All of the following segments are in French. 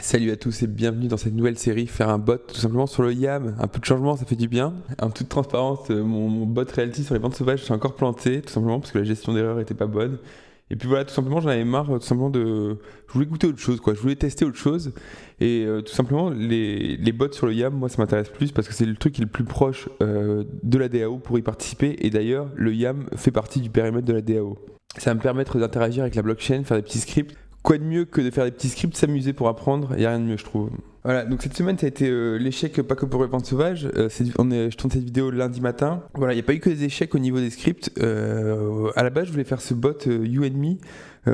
Salut à tous et bienvenue dans cette nouvelle série faire un bot tout simplement sur le YAM. Un peu de changement, ça fait du bien. En toute transparence, mon bot Realty sur les ventes sauvages s'est encore planté tout simplement parce que la gestion d'erreur était pas bonne. Et puis voilà, tout simplement j'en avais marre tout simplement de... Je voulais goûter autre chose quoi, je voulais tester autre chose. Et tout simplement les bots sur le YAM, moi ça m'intéresse plus parce que c'est le truc qui est le plus proche de la DAO pour y participer. Et d'ailleurs le YAM fait partie du périmètre de la DAO. Ça va me permettre d'interagir avec la blockchain, faire des petits scripts. Quoi de mieux que de faire des petits scripts, s'amuser pour apprendre, il n'y a rien de mieux je trouve. Voilà, donc cette semaine ça a été l'échec pas que pour les ventes sauvages. Je tourne cette vidéo lundi matin. Voilà, il n'y a pas eu que des échecs au niveau des scripts. À la base je voulais faire ce bot You and Me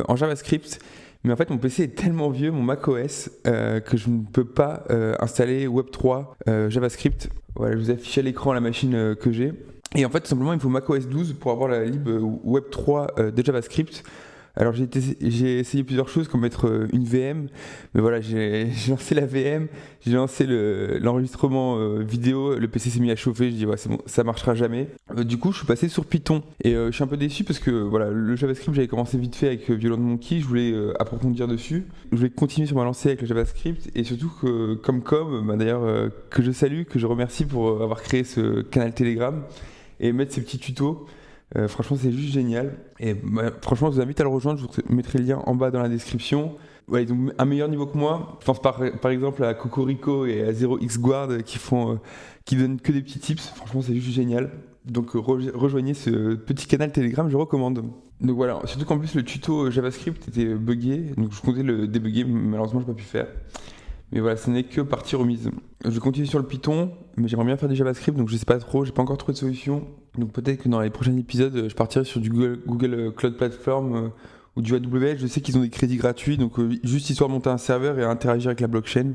en JavaScript. Mais en fait mon PC est tellement vieux, mon macOS, que je ne peux pas installer Web3 JavaScript. Voilà, je vous affiche à l'écran la machine que j'ai. Et en fait tout simplement il me faut macOS 12 pour avoir la lib Web3 de JavaScript. Alors j'ai essayé plusieurs choses comme mettre une VM, mais voilà j'ai lancé la VM, j'ai lancé l'enregistrement vidéo, le PC s'est mis à chauffer, je dis ouais c'est bon, ça marchera jamais. Du coup je suis passé sur Python et je suis un peu déçu parce que voilà le JavaScript j'avais commencé vite fait avec Violent Monkey, je voulais approfondir dessus, je voulais continuer sur ma lancée avec le JavaScript et surtout que d'ailleurs que je salue, que je remercie pour avoir créé ce canal Telegram et mettre ces petits tutos. Franchement, c'est juste génial. Et franchement, je vous invite à le rejoindre. Je vous mettrai le lien en bas dans la description. Ouais, ils ont un meilleur niveau que moi. Je pense par exemple à Cocorico et à 0xGuard qui donnent que des petits tips. Franchement, c'est juste génial. Donc, rejoignez ce petit canal Telegram, je recommande. Donc voilà, surtout qu'en plus, le tuto JavaScript était buggé. Donc, je comptais le débugger, mais malheureusement, je n'ai pas pu faire. Mais voilà, ce n'est que partie remise. Je continue sur le Python, mais j'aimerais bien faire du JavaScript, donc je sais pas trop, j'ai pas encore trouvé de solution. Donc peut-être que dans les prochains épisodes, je partirai sur du Google Cloud Platform ou du AWS. Je sais qu'ils ont des crédits gratuits, donc juste histoire de monter un serveur et à interagir avec la blockchain.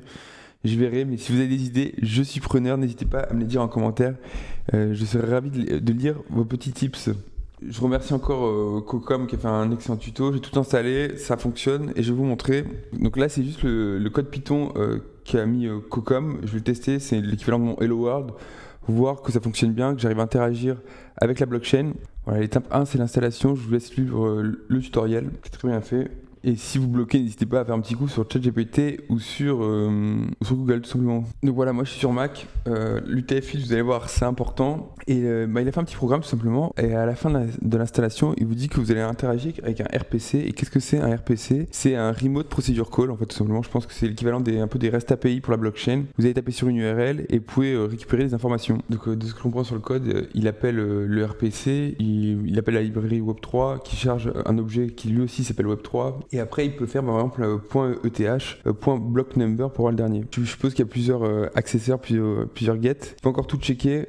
Je verrai, mais si vous avez des idées, je suis preneur. N'hésitez pas à me les dire en commentaire. Je serai ravi de lire vos petits tips. Je remercie encore Cocom qui a fait un excellent tuto. J'ai tout installé, ça fonctionne et je vais vous montrer. Donc là, c'est juste le code Python qu'a mis Cocom. Je vais le tester, c'est l'équivalent de mon Hello World. Voir que ça fonctionne bien, que j'arrive à interagir avec la blockchain. Voilà, l'étape 1, c'est l'installation. Je vous laisse suivre le tutoriel. C'est très bien fait. Et si vous bloquez, n'hésitez pas à faire un petit coup sur ChatGPT ou sur Google tout simplement. Donc voilà, moi je suis sur Mac. L'UTF-8, vous allez voir, c'est important. Et il a fait un petit programme tout simplement. Et à la fin de l'installation, il vous dit que vous allez interagir avec un RPC. Et qu'est-ce que c'est un RPC? C'est un Remote Procedure Call en fait tout simplement. Je pense que c'est l'équivalent un peu des REST API pour la blockchain. Vous allez taper sur une URL et vous pouvez récupérer des informations. Donc de ce que l'on prend sur le code, il appelle le RPC, il appelle la librairie Web3 qui charge un objet qui lui aussi s'appelle Web3. Et après, il peut faire par exemple .eth, .block number pour voir le dernier. Je suppose qu'il y a plusieurs accesseurs, plusieurs get. Je peux encore tout checker.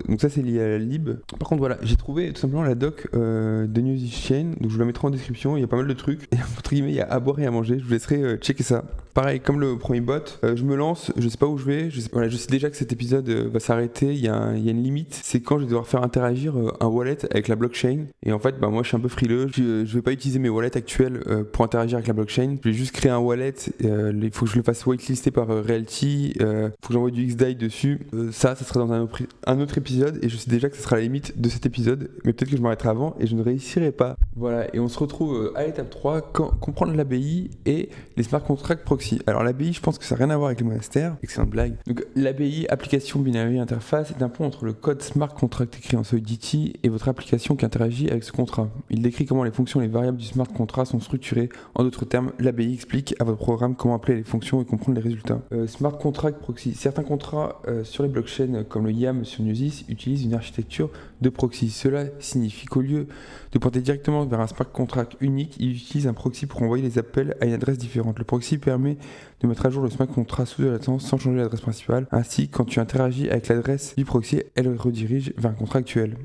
Donc ça, c'est lié à la lib. Par contre, voilà, j'ai trouvé tout simplement la doc de Newschain. Donc je vous la mettrai en description. Il y a pas mal de trucs. Et entre guillemets, il y a à boire et à manger. Je vous laisserai checker ça. Pareil, comme le premier bot, je me lance, je sais pas où je vais. Je sais déjà que cet épisode va s'arrêter. Il y a une limite. C'est quand je vais devoir faire interagir un wallet avec la blockchain. Et en fait, moi, je suis un peu frileux. Je vais pas utiliser mes wallets actuels pour interagir avec la blockchain. Je vais juste créer un wallet. Il faut que je le fasse whitelister par Realty. Il faut que j'envoie du XDAI dessus. Ça sera dans un autre épisode. Et je sais déjà que ce sera la limite de cet épisode. Mais peut-être que je m'arrêterai avant et je ne réussirai pas. Voilà. Et on se retrouve à l'étape 3, comprendre l'ABI et les smart contracts proxy. Alors l'ABI, je pense que ça n'a rien à voir avec le monastère. Excellente blague. Donc l'ABI, application binary interface, est un pont entre le code smart contract écrit en Solidity et votre application qui interagit avec ce contrat. Il décrit comment les fonctions et les variables du smart contract sont structurées. En d'autres termes, l'ABI explique à votre programme comment appeler les fonctions et comprendre les résultats. Smart Contract Proxy. Certains contrats sur les blockchains comme le YAM sur Newsys utilisent une architecture de proxy. Cela signifie qu'au lieu de pointer directement vers un smart contract unique, il utilise un proxy pour envoyer les appels à une adresse différente. Le proxy permet de mettre à jour le smart contract sous de latence sans changer l'adresse principale. Ainsi, quand tu interagis avec l'adresse du proxy, elle redirige vers un contrat actuel.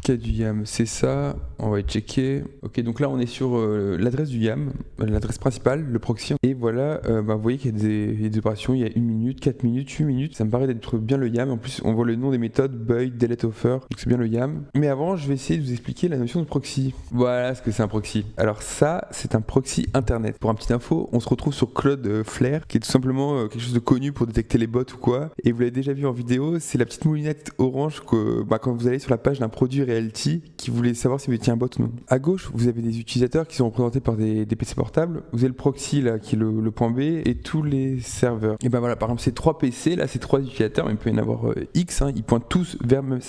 Cas du YAM, c'est ça, on va y checker. Ok, donc là on est sur l'adresse du YAM, l'adresse principale, le proxy. Et voilà, vous voyez qu'il y a des opérations, il y a 1 minute, 4 minutes, 8 minutes. Ça me paraît d'être bien le YAM. En plus, on voit le nom des méthodes, Buy, Delete Offer, donc c'est bien le YAM. Mais avant, je vais essayer de vous expliquer la notion de proxy. Voilà ce que c'est un proxy. Alors ça, c'est un proxy internet. Pour un petit info, on se retrouve sur Cloudflare, qui est tout simplement quelque chose de connu pour détecter les bots ou quoi. Et vous l'avez déjà vu en vidéo, c'est la petite moulinette orange que quand vous allez sur la page d'un produit Realty qui voulait savoir si vous étiez un bot ou non. À gauche, vous avez des utilisateurs qui sont représentés par des PC portables. Vous avez le proxy là qui est le point B et tous les serveurs. Et ben voilà, par exemple, ces 3 PC là, ces 3 utilisateurs, mais il peut y en avoir X, ils pointent tous vers même.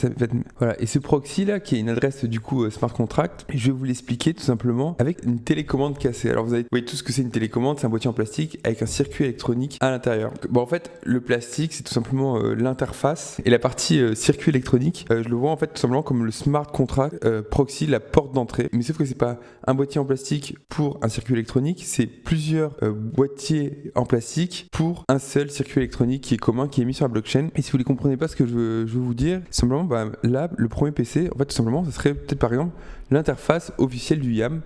Voilà. Et ce proxy là qui est une adresse du coup smart contract, je vais vous l'expliquer tout simplement avec une télécommande cassée. Alors vous voyez tout ce que c'est une télécommande, c'est un boîtier en plastique avec un circuit électronique à l'intérieur. Bon, en fait, le plastique, c'est tout simplement l'interface et la partie circuit électronique, je le vois en fait tout simplement comme le smart contract proxy, la porte d'entrée. Mais sauf que c'est pas un boîtier en plastique pour un circuit électronique, c'est plusieurs boîtiers en plastique pour un seul circuit électronique qui est commun, qui est mis sur la blockchain. Et si vous ne comprenez pas ce que je veux vous dire, simplement là, le premier PC, en fait tout simplement, ça serait peut-être par exemple l'interface officielle du YAM,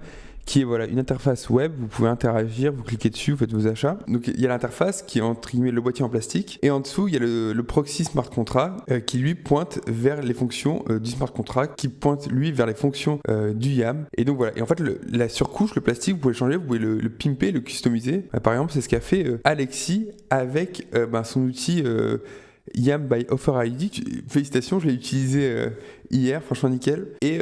qui est voilà, une interface web, vous pouvez interagir, vous cliquez dessus, vous faites vos achats. Donc il y a l'interface qui est entre guillemets le boîtier en plastique, et en dessous il y a le proxy smart contract qui lui pointe vers les fonctions du smart contract, qui pointe lui vers les fonctions du YAM. Et donc voilà, et en fait la surcouche, le plastique, vous pouvez le changer, vous pouvez le pimper, le customiser. Par exemple, c'est ce qu'a fait Alexis avec son outil YAM by Offer ID. Félicitations, je l'ai utilisé hier, franchement nickel. Et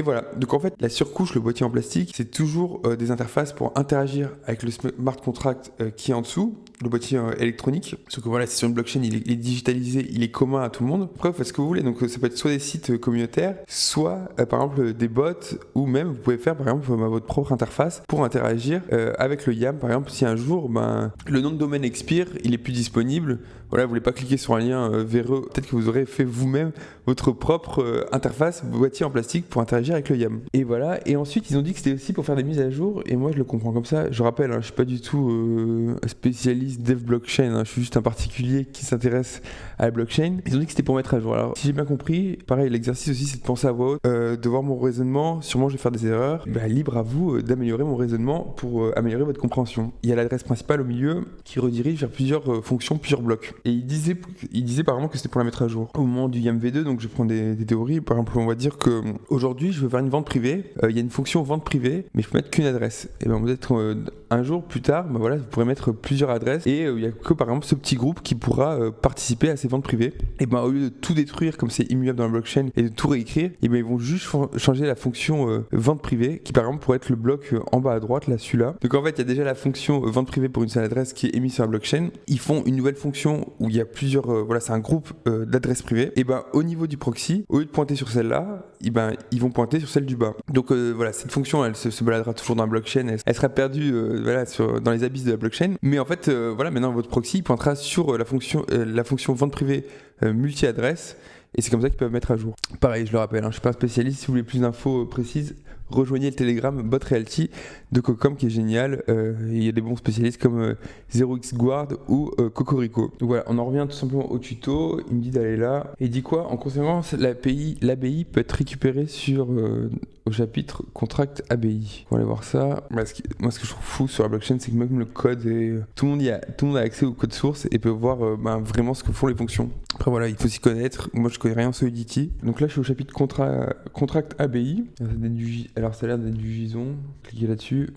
voilà, donc en fait la surcouche, le boîtier en plastique, c'est toujours des interfaces pour interagir avec le smart contract qui est en dessous, le boîtier électronique. Sauf que voilà, c'est sur une blockchain, il est digitalisé, il est commun à tout le monde. Après vous faites ce que vous voulez, donc ça peut être soit des sites communautaires, soit par exemple des bots, ou même vous pouvez faire par exemple votre propre interface pour interagir avec le YAM. Par exemple, si un jour le nom de domaine expire, il est plus disponible, voilà, vous voulez pas cliquer sur un lien véreux, peut-être que vous aurez fait vous-même votre propre interface boîtier en plastique pour interagir avec le YAM. Et voilà, et ensuite ils ont dit que c'était aussi pour faire des mises à jour, et moi je le comprends comme ça. Je rappelle, je suis pas du tout spécialiste dev blockchain, je suis juste un particulier qui s'intéresse à la blockchain. Ils ont dit que c'était pour mettre à jour. Alors si j'ai bien compris, pareil, l'exercice aussi c'est de penser à voix haute, de voir mon raisonnement, sûrement je vais faire des erreurs, libre à vous d'améliorer mon raisonnement pour améliorer votre compréhension. Il y a l'adresse principale au milieu qui redirige vers plusieurs fonctions, plusieurs blocs. Et il disait par exemple que c'était pour la mettre à jour. Au moment du YAM V2, donc je prends des théories, par exemple on va dire que aujourd'hui je veux faire une vente privée, il y a une fonction vente privée, mais je peux mettre qu'une adresse. Et peut-être un jour plus tard, voilà, vous pourrez mettre plusieurs adresses, et il n'y a que par exemple ce petit groupe qui pourra participer à ces ventes privées. Et au lieu de tout détruire comme c'est immuable dans la blockchain et de tout réécrire, et ils vont juste changer la fonction vente privée, qui par exemple pourrait être le bloc en bas à droite, là celui-là. Donc en fait il y a déjà la fonction vente privée pour une seule adresse qui est émise sur la blockchain. Ils font une nouvelle fonction où il y a plusieurs, c'est un groupe d'adresses privées. Et au niveau du proxy, au lieu de pointer sur celle-là, ils vont pointer sur celle du bas. Donc cette fonction elle se baladera toujours dans la blockchain, elle sera perdue dans les abysses de la blockchain. Mais en fait maintenant votre proxy pointera sur la fonction vente privée multi-adresse, et c'est comme ça qu'ils peuvent mettre à jour. Pareil, je le rappelle, je suis pas un spécialiste, si vous voulez plus d'infos précises, rejoignez le Telegram Bot Realty de Cocom qui est génial. Il y a des bons spécialistes comme 0xGuard ou Cocorico. Donc voilà, on en revient tout simplement au tuto. Il me dit d'aller là. Et il dit quoi? En conséquence, l'ABI peut être récupérée au chapitre Contract ABI. On va aller voir ça. Moi, ce que je trouve fou sur la blockchain, c'est que même le code, tout le monde a accès au code source et peut voir vraiment ce que font les fonctions. Après voilà, il faut s'y connaître. Moi, je connais rien en Solidity. Donc là, je suis au chapitre Contract ABI. Alors ça a l'air d'être du JSON. Cliquez là-dessus.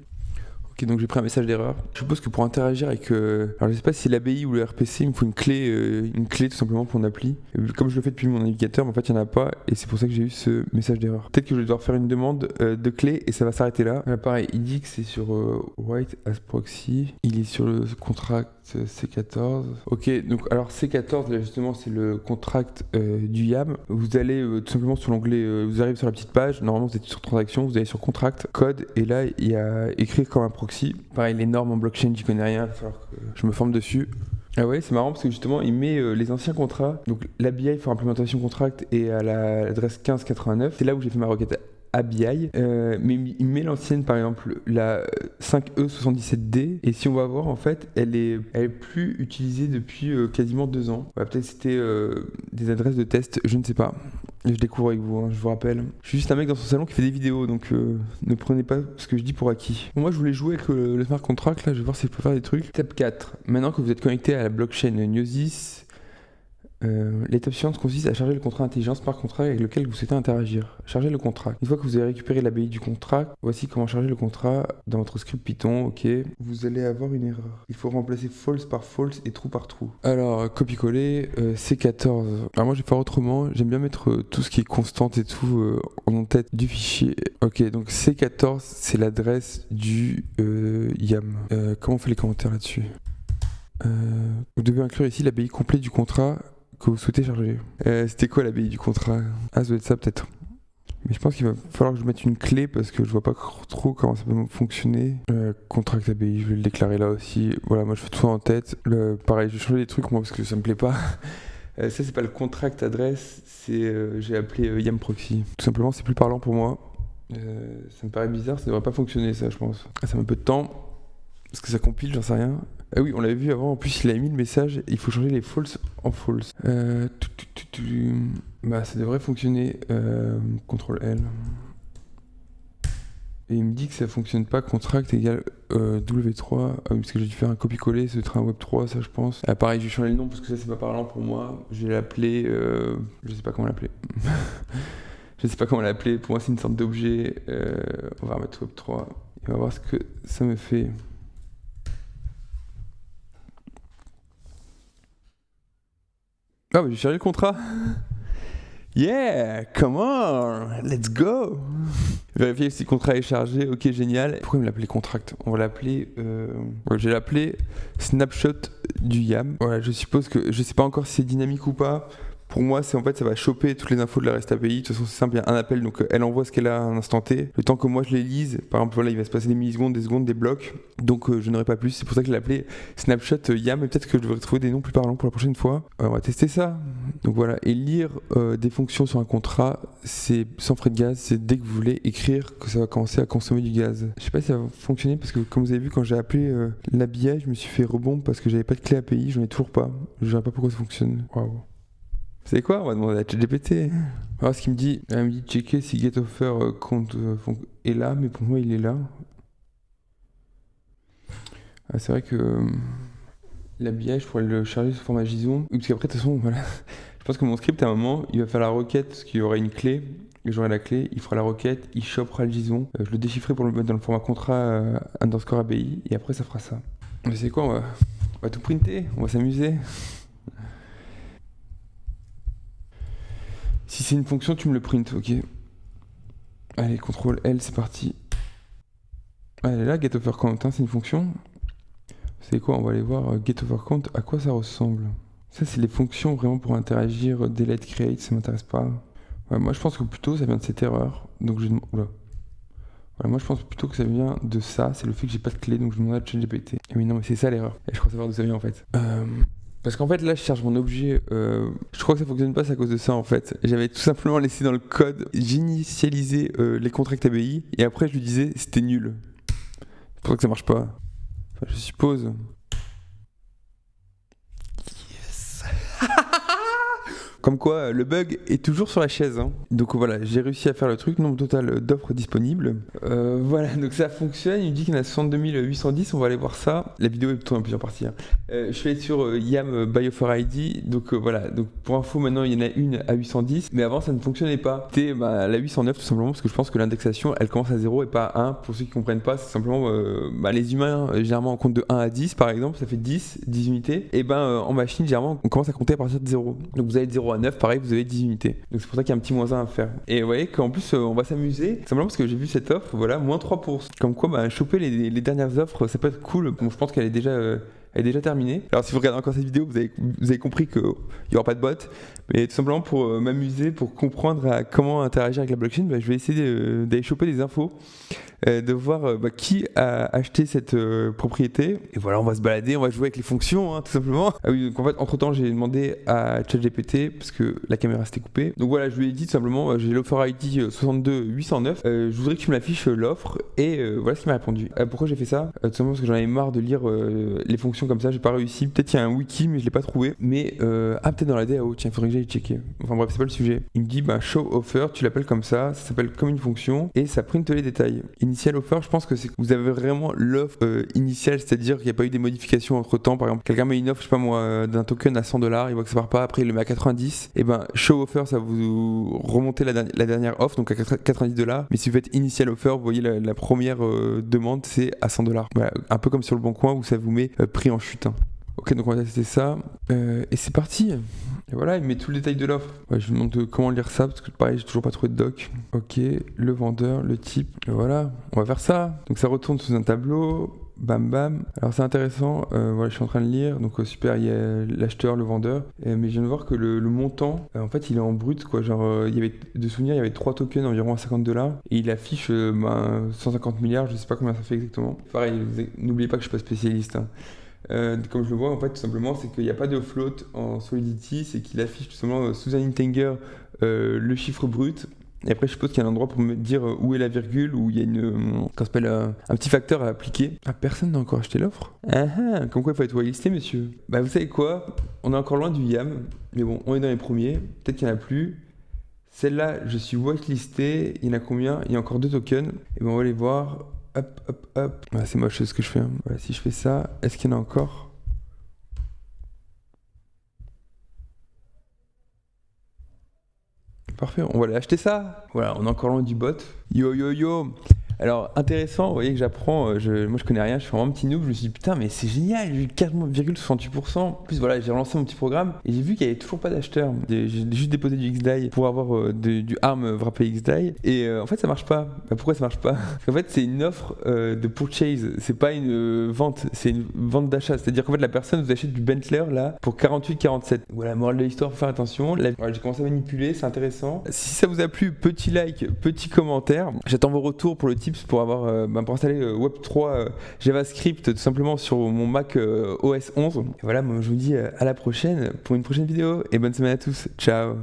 Ok, donc j'ai pris un message d'erreur. Je suppose que pour interagir avec... alors je sais pas si c'est l'ABI ou le RPC, il me faut une clé tout simplement pour mon appli. Comme je le fais depuis mon navigateur, mais en fait il n'y en a pas, et c'est pour ça que j'ai eu ce message d'erreur. Peut-être que je vais devoir faire une demande de clé et ça va s'arrêter là. Là pareil, il dit que c'est sur White as Proxy. Il est sur le contract C14. Ok, donc alors C14, là justement c'est le contract du YAM. Vous allez tout simplement sur l'onglet, vous arrivez sur la petite page, normalement vous êtes sur transaction, vous allez sur contract, code, et là il y a écrire comme un proxy. Pareil, les normes en blockchain, j'y connais rien, il va falloir que je me forme dessus. Ah ouais, c'est marrant parce que justement il met les anciens contrats, donc l'ABI for Implementation Contract et à l'adresse 1589, c'est là où j'ai fait ma requête ABI, mais il met l'ancienne, par exemple la 5E77D, et si on va voir en fait elle est plus utilisée depuis quasiment 2 ans. Ouais, peut-être c'était des adresses de test, je ne sais pas. Je découvre avec vous, je vous rappelle. Je suis juste un mec dans son salon qui fait des vidéos, donc ne prenez pas ce que je dis pour acquis. Bon, moi je voulais jouer avec le smart contract, là je vais voir si je peux faire des trucs. Step 4, maintenant que vous êtes connecté à la blockchain Gnosis, L'étape suivante consiste à charger le contrat intelligence par contrat avec lequel vous souhaitez interagir. Charger le contrat. Une fois que vous avez récupéré l'API du contrat, voici comment charger le contrat dans votre script Python. Ok. Vous allez avoir une erreur. Il faut remplacer false par false et true par true. Alors, copier-coller, C14. Alors moi je vais faire autrement. J'aime bien mettre tout ce qui est constante et tout en tête du fichier. Ok, donc C14 c'est l'adresse du YAM. Comment on fait les commentaires là-dessus? Vous devez inclure ici l'API complet du contrat que vous souhaitez charger. C'était quoi l'API du contrat? Ah, ça doit être ça peut-être. Mais je pense qu'il va falloir que je mette une clé parce que je vois pas trop comment ça peut fonctionner. Contract API, je vais le déclarer là aussi. Voilà, moi je fais tout ça en tête. Pareil, je vais changer les trucs moi parce que ça me plaît pas. Ça c'est pas le contract adresse, c'est j'ai appelé YAM proxy. Tout simplement, c'est plus parlant pour moi. Ça me paraît bizarre, ça devrait pas fonctionner ça, je pense. Ça met un peu de temps parce que ça compile, j'en sais rien. Ah oui, on l'avait vu avant, en plus il a mis le message, il faut changer les false en false. Bah ça devrait fonctionner, CTRL L. Et il me dit que ça fonctionne pas, contract égale W3, parce que j'ai dû faire un copier-coller, ce train Web3, ça je pense. Ah, pareil, je vais changer le nom parce que ça c'est pas parlant pour moi, je vais l'appeler, je sais pas comment l'appeler. Je sais pas comment l'appeler, pour moi c'est une sorte d'objet, on va remettre Web3, et on va voir ce que ça me fait. Ah bah j'ai chargé le contrat. Yeah, come on, let's go. Vérifier si le contrat est chargé, ok génial. Pourquoi il me l'appelait contract? On va l'appeler, je vais l'appeler snapshot du YAM. Voilà, je suppose que, je sais pas encore si c'est dynamique ou pas. Pour moi, c'est en fait, ça va choper toutes les infos de la REST API. De toute façon, c'est simple, il y a un appel, donc elle envoie ce qu'elle a à un instant T. Le temps que moi je les lise, par exemple, voilà, il va se passer des millisecondes, des secondes, des blocs. Donc je n'aurai pas plus. C'est pour ça que je l'ai appelé snapshot YAM. Et peut-être que je devrais trouver des noms plus parlants pour la prochaine fois. On va tester ça. Donc voilà, et lire des fonctions sur un contrat, c'est sans frais de gaz. C'est dès que vous voulez écrire que ça va commencer à consommer du gaz. Je sais pas si ça va fonctionner parce que, comme vous avez vu, quand j'ai appelé l'ABI, je me suis fait rebond parce que j'avais pas de clé API. J'en ai toujours pas. Je ne sais pas pourquoi ça fonctionne. Waouh. Vous savez quoi? On va demander à ChatGPT. Alors ce qu'il me dit, elle me dit checker si getOffer compte est là, mais pour moi il est là. Ah, c'est vrai que l'ABI, je pourrais le charger sous format JSON. Oui, parce qu'après de toute façon, voilà. Je pense que mon script à un moment, il va faire la requête, parce qu'il y aurait une clé, et j'aurai la clé, il fera la requête, il chopera le JSON, je le déchiffrerai pour le mettre dans le format contrat underscore ABI, et après ça fera ça. Mais c'est quoi, on va tout printer, on va s'amuser. Si c'est une fonction, tu me le prints, ok. Allez, CTRL L, c'est parti. Elle est là, getOfferCount, hein, c'est une fonction. C'est quoi? On va aller voir getOfferCount, à quoi ça ressemble. Ça, c'est les fonctions vraiment pour interagir, delete, create, ça m'intéresse pas. Ouais, moi, je pense que plutôt ça vient de cette erreur. Donc, je demande. Voilà, moi, je pense plutôt que ça vient de ça. C'est le fait que j'ai pas de clé, donc je demande à ChatGPT. Et oui, non, mais c'est ça l'erreur. Et je crois savoir d'où ça vient en fait. Parce qu'en fait là je cherche mon objet, je crois que ça fonctionne pas, c'est à cause de ça en fait. J'avais tout simplement laissé dans le code, j'initialisais les contracts ABI et après je lui disais c'était nul. C'est pour ça que ça marche pas. Enfin, je suppose. Yes. Comme quoi, le bug est toujours sur la chaise. Hein. Donc voilà, j'ai réussi à faire le truc, nombre total d'offres disponibles. Voilà, donc ça fonctionne. Il me dit qu'il y en a 62 810, on va aller voir ça. La vidéo est plutôt en plusieurs parties. Hein. Je vais être sur YAM BioFor ID. Donc voilà, donc pour info, maintenant il y en a une à 810, mais avant ça ne fonctionnait pas. C'était la 809 tout simplement, parce que je pense que l'indexation elle commence à 0 et pas à 1. Pour ceux qui ne comprennent pas, c'est simplement les humains, généralement on compte de 1 à 10 par exemple, ça fait 10 unités. Et en machine, généralement on commence à compter à partir de 0. Donc vous avez de 0 à 9, pareil, vous avez 10 unités. Donc c'est pour ça qu'il y a un petit moins 1 à faire. Et vous voyez qu'en plus, on va s'amuser, simplement parce que j'ai vu cette offre, voilà, moins 3%. Comme quoi, choper les dernières offres, ça peut être cool. Bon, je pense qu'elle est déjà terminée. Alors si vous regardez encore cette vidéo, vous avez compris qu'il n'y aura pas de bot. Mais tout simplement pour m'amuser, pour comprendre comment interagir avec la blockchain, je vais essayer d'aller choper des infos, de voir qui a acheté cette propriété. Et voilà, on va se balader, on va jouer avec les fonctions, hein, tout simplement. Ah oui, donc en fait, entre temps, j'ai demandé à ChatGPT, parce que la caméra s'était coupée. Donc voilà, je lui ai dit tout simplement, j'ai l'offer ID 62 809, je voudrais que tu me l'affiches l'offre, et voilà ce qu'il m'a répondu. Pourquoi j'ai fait ça? Tout simplement parce que j'en avais marre de lire les fonctions modification comme ça, j'ai pas réussi. Peut-être qu'il y a un wiki, mais je l'ai pas trouvé. Mais peut-être dans la DAO, tiens, faudrait que j'aille checker. Enfin bref, c'est pas le sujet. Il me dit, show offer, tu l'appelles comme ça s'appelle comme une fonction, et ça print les détails. Initial offer, je pense que c'est que vous avez vraiment l'offre initiale, c'est-à-dire qu'il n'y a pas eu des modifications entre temps. Par exemple, quelqu'un met une offre, je sais pas moi, d'un token à $100, il voit que ça part pas, après il le met à 90. Et show offer, ça va vous remonter la dernière offre, donc à $90. Mais si vous faites initial offer, vous voyez la première demande, c'est à $100. Voilà, un peu comme sur le bon coin où ça vous met prix en chute. Ok, donc on va tester ça. Et c'est parti. Et voilà, il met tout le détail de l'offre. Ouais, je vous demande comment lire ça, parce que pareil, j'ai toujours pas trouvé de doc. Ok, le vendeur, le type. Et voilà, on va faire ça. Donc ça retourne sous un tableau. Bam bam. Alors c'est intéressant, voilà, je suis en train de lire, donc super, il y a l'acheteur, le vendeur, mais je viens de voir que le montant, en fait il est en brut, quoi, genre il y avait, de souvenir, il y avait 3 tokens environ à $50, et il affiche 150 milliards, je sais pas combien ça fait exactement. Pareil, n'oubliez pas que je suis pas spécialiste, hein. Comme je le vois, en fait, tout simplement, c'est qu'il n'y a pas de float en Solidity, c'est qu'il affiche tout simplement sous un integer le chiffre brut. Et après, je suppose qu'il y a un endroit pour me dire où est la virgule, où il y a un petit facteur à appliquer. Ah, personne n'a encore acheté l'offre. Comme quoi il faut être whitelisté, monsieur. Vous savez quoi? On est encore loin du YAM, mais bon, on est dans les premiers. Peut-être qu'il n'y en a plus. Celle-là, je suis whitelisté. Il y en a combien? Il y a encore 2 tokens. Et on va aller voir. Hop, hop, hop. C'est moche ce que je fais. Voilà, si je fais ça, est-ce qu'il y en a encore? Parfait, on va aller acheter ça. Voilà, on est encore loin du bot. Yo yo yo. Alors intéressant, vous voyez que j'apprends, moi je connais rien, je suis vraiment un petit noob, je me suis dit putain mais c'est génial, j'ai eu 4,68%. En plus voilà, j'ai relancé mon petit programme et j'ai vu qu'il n'y avait toujours pas d'acheteurs. J'ai juste déposé du XDAI pour avoir du ARM wrappé XDAI et en fait ça marche pas. Pourquoi ça marche pas? Parce qu'en fait c'est une offre de purchase, c'est pas une vente, c'est une vente d'achat. C'est-à-dire qu'en fait la personne vous achète du Bentley là pour 48,47. Voilà, morale de l'histoire, faut faire attention. Voilà, j'ai commencé à manipuler, c'est intéressant. Si ça vous a plu, petit like, petit commentaire. J'attends vos retours pour le tips pour avoir pour installer Web3 JavaScript tout simplement sur mon Mac OS 11. Et voilà, moi je vous dis à la prochaine pour une prochaine vidéo et bonne semaine à tous. Ciao.